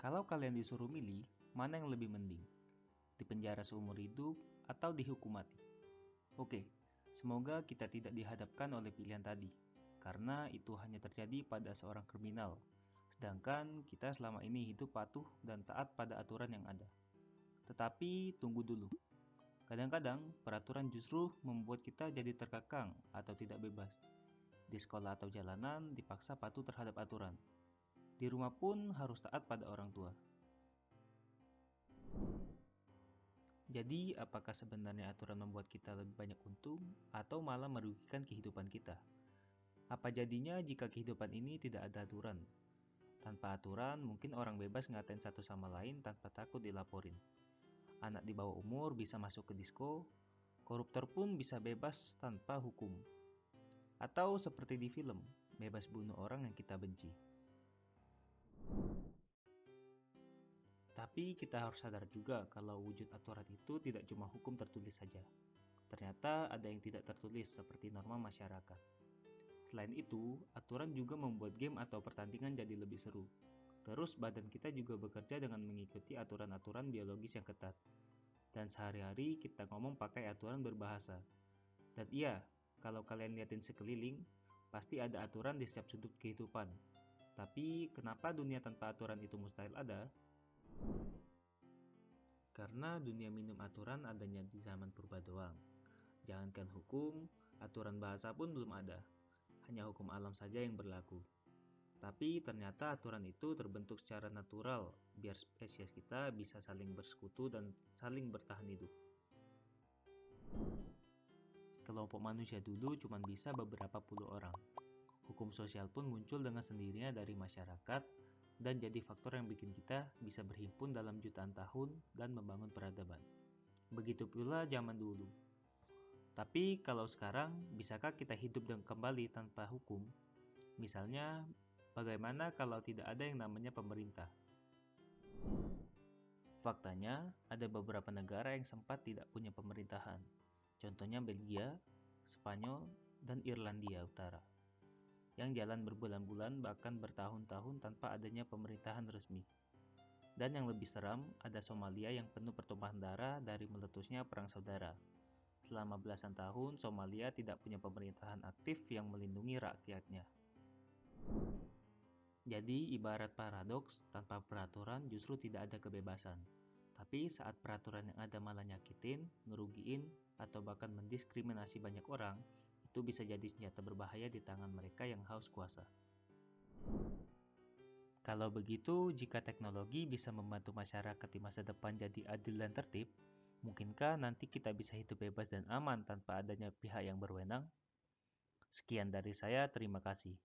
Kalau kalian disuruh milih, mana yang lebih mending? Dipenjara seumur hidup atau dihukum mati? Oke, semoga kita tidak dihadapkan oleh pilihan tadi, karena itu hanya terjadi pada seorang kriminal. Sedangkan kita selama ini hidup patuh dan taat pada aturan yang ada. Tetapi tunggu dulu. Kadang-kadang peraturan justru membuat kita jadi terkekang atau tidak bebas. Di sekolah atau jalanan dipaksa patuh terhadap aturan. Di rumah pun harus taat pada orang tua. Jadi, apakah sebenarnya aturan membuat kita lebih banyak untung atau malah merugikan kehidupan kita? Apa jadinya jika kehidupan ini tidak ada aturan? Tanpa aturan, mungkin orang bebas ngatain satu sama lain tanpa takut dilaporin. Anak di bawah umur bisa masuk ke disko, koruptor pun bisa bebas tanpa hukum. Atau seperti di film, bebas bunuh orang yang kita benci. Tapi kita harus sadar juga kalau wujud aturan itu tidak cuma hukum tertulis saja. Ternyata ada yang tidak tertulis seperti norma masyarakat. Selain itu, aturan juga membuat game atau pertandingan jadi lebih seru. Terus badan kita juga bekerja dengan mengikuti aturan-aturan biologis yang ketat. Dan sehari-hari kita ngomong pakai aturan berbahasa. Dan iya, kalau kalian liatin sekeliling, pasti ada aturan di setiap sudut kehidupan. Tapi kenapa dunia tanpa aturan itu mustahil ada? Karena dunia minim aturan adanya di zaman purba doang. Jangankan hukum, aturan bahasa pun belum ada. Hanya hukum alam saja yang berlaku. Tapi ternyata aturan itu terbentuk secara natural, biar spesies kita bisa saling bersekutu dan saling bertahan hidup. Kelompok manusia dulu cuma bisa beberapa puluh orang. Hukum sosial pun muncul dengan sendirinya dari masyarakat dan jadi faktor yang bikin kita bisa berhimpun dalam jutaan tahun dan membangun peradaban. Begitu pula zaman dulu. Tapi kalau sekarang, bisakah kita hidup kembali tanpa hukum? Misalnya, bagaimana kalau tidak ada yang namanya pemerintah? Faktanya, ada beberapa negara yang sempat tidak punya pemerintahan. Contohnya Belgia, Spanyol, dan Irlandia Utara. Yang jalan berbulan-bulan bahkan bertahun-tahun tanpa adanya pemerintahan resmi. Dan yang lebih seram, ada Somalia yang penuh pertumpahan darah dari meletusnya perang saudara. Selama belasan tahun, Somalia tidak punya pemerintahan aktif yang melindungi rakyatnya. Jadi, ibarat paradoks, tanpa peraturan justru tidak ada kebebasan. Tapi saat peraturan yang ada malah nyakitin, ngerugiin, atau bahkan mendiskriminasi banyak orang, itu bisa jadi senjata berbahaya di tangan mereka yang haus kuasa. Kalau begitu, jika teknologi bisa membantu masyarakat di masa depan jadi adil dan tertib, mungkinkah nanti kita bisa hidup bebas dan aman tanpa adanya pihak yang berwenang? Sekian dari saya, terima kasih.